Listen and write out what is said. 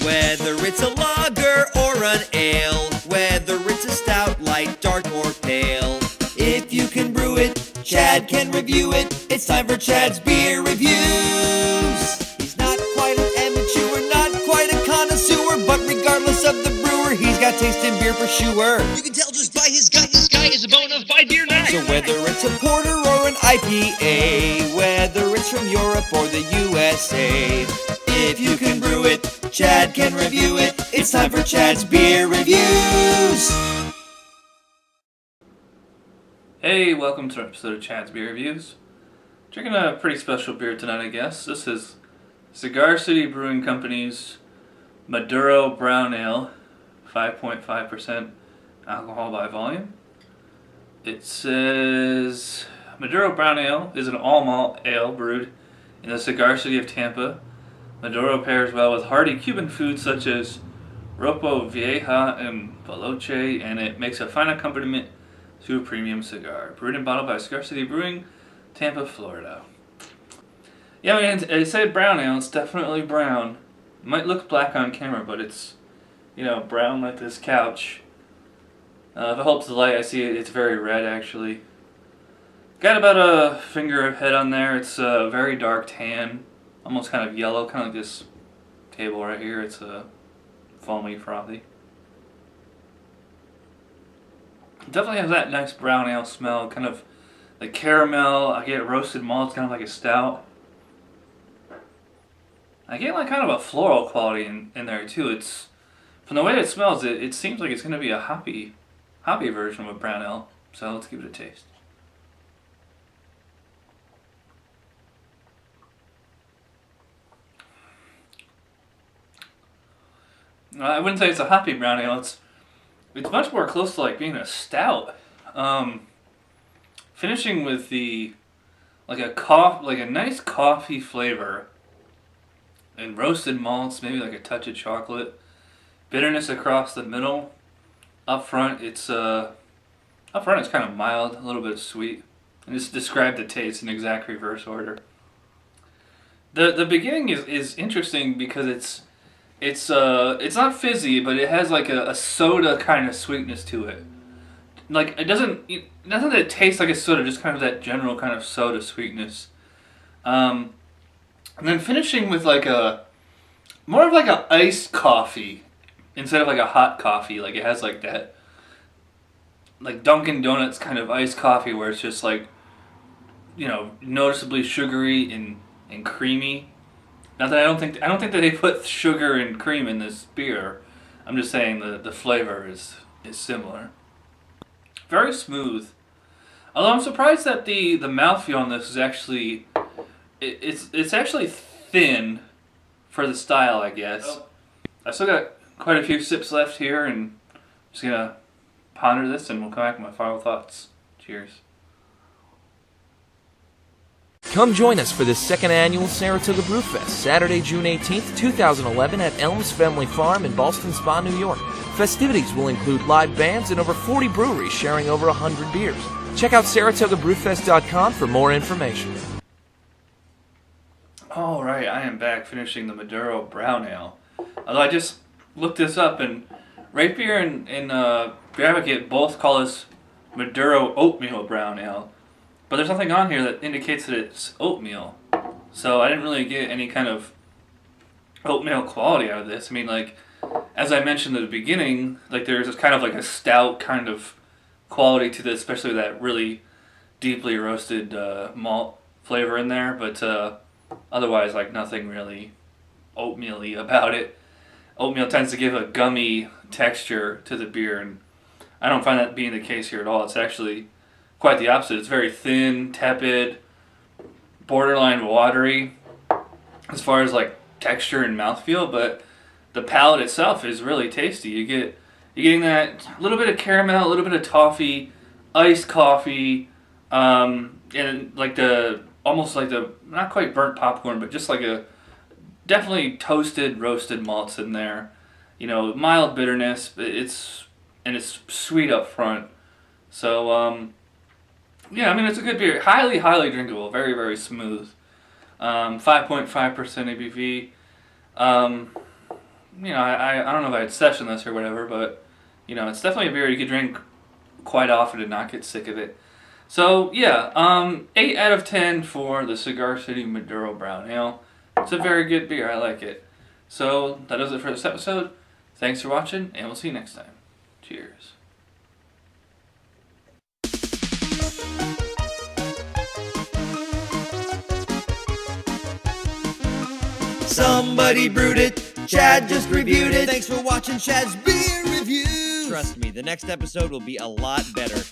Whether it's a lager or an ale, whether it's a stout, light, dark, or pale. If you can brew it, Chad can review it. It's time for Chad's Beer Reviews. He's not quite an amateur, not quite a connoisseur, but regardless of the brewer, he's got taste in beer for sure. You can tell just by his gut, this guy is a bona fide beer nut. So whether it's a porter or an IPA, whether it's from Europe or the USA, if you can brew it, Chad can review it. It's time for Chad's Beer Reviews. Hey, welcome to an episode of Chad's Beer Reviews. Drinking a pretty special beer tonight, I guess. This is Cigar City Brewing Company's Maduro Brown Ale, 5.5% alcohol by volume. It says Maduro Brown Ale is an all-malt ale brewed in the cigar city of Tampa. Maduro pairs well with hearty Cuban foods such as ropa vieja and boloche, and it makes a fine accompaniment to a premium cigar. Brewed and bottled by Cigar City Brewing, Tampa, Florida. Yeah, I mean, I said brown ale. It's definitely brown. It might look black on camera, but it's, you know, brown like this couch. If it helps the light, I see it's very red, actually. Got about a finger of head on there. It's a very dark tan, almost kind of yellow, kind of like this table right here. It's foamy, frothy. It definitely has that nice brown ale smell, kind of the caramel. I get roasted malt, kind of like a stout. I get like kind of a floral quality in there too. It's, from the way it smells, it seems like it's going to be a hoppy version of a brown ale. So let's give it a taste. I wouldn't say it's a hoppy brown ale. It's much more close to like being a stout. Finishing with the like a nice coffee flavor and roasted malts, maybe like a touch of chocolate. Bitterness across the middle. Up front it's kind of mild, a little bit sweet. And just describe the taste in exact reverse order. The beginning is interesting because it's not fizzy, but it has like a soda kind of sweetness to it. Like it doesn't taste like a soda, just kind of that general kind of soda sweetness. And then finishing with like more of like a iced coffee instead of like a hot coffee. Like it has like that, like Dunkin' Donuts kind of iced coffee where it's just like, you know, noticeably sugary and creamy. Not that I don't think that they put sugar and cream in this beer. I'm just saying the flavor is similar. Very smooth. Although I'm surprised that the mouthfeel on this is actually it's actually thin for the style, I guess. Oh. I still got quite a few sips left here, and I'm just gonna ponder this, and we'll come back with my final thoughts. Cheers. Come join us for the second annual Saratoga Brew Fest, Saturday, June 18th, 2011 at Elms Family Farm in Ballston Spa, New York. Festivities will include live bands and over 40 breweries sharing over 100 beers. Check out SaratogaBrewFest.com for more information. Alright, I am back finishing the Maduro Brown Ale. Although I just looked this up, and Rate Beer and Beer Advocate both call this Maduro Oatmeal Brown Ale. But there's nothing on here that indicates that it's oatmeal. So I didn't really get any kind of oatmeal quality out of this. I mean, like, as I mentioned at the beginning, like there's this kind of like a stout kind of quality to this, especially that really deeply roasted malt flavor in there. But otherwise, like nothing really oatmeal-y about it. Oatmeal tends to give a gummy texture to the beer, and I don't find that being the case here at all. It's actually quite the opposite. It's very thin, tepid, borderline watery as far as like texture and mouthfeel, but the palate itself is really tasty. You're getting that little bit of caramel, a little bit of toffee, iced coffee, and like almost like the not quite burnt popcorn, but just like a definitely toasted roasted malts in there. You know, mild bitterness, but it's sweet up front. So yeah, I mean, it's a good beer. Highly, highly drinkable. Very, very smooth. 5.5% ABV. you know, I don't know if I'd session this or whatever, but, you know, it's definitely a beer you could drink quite often and not get sick of it. So, yeah, 8 out of 10 for the Cigar City Maduro Brown Ale. It's a very good beer. I like it. So, that does it for this episode. Thanks for watching, and we'll see you next time. Cheers. Somebody brewed it, Chad just reviewed it. Thanks for watching Chad's Beer Review. Trust me, the next episode will be a lot better.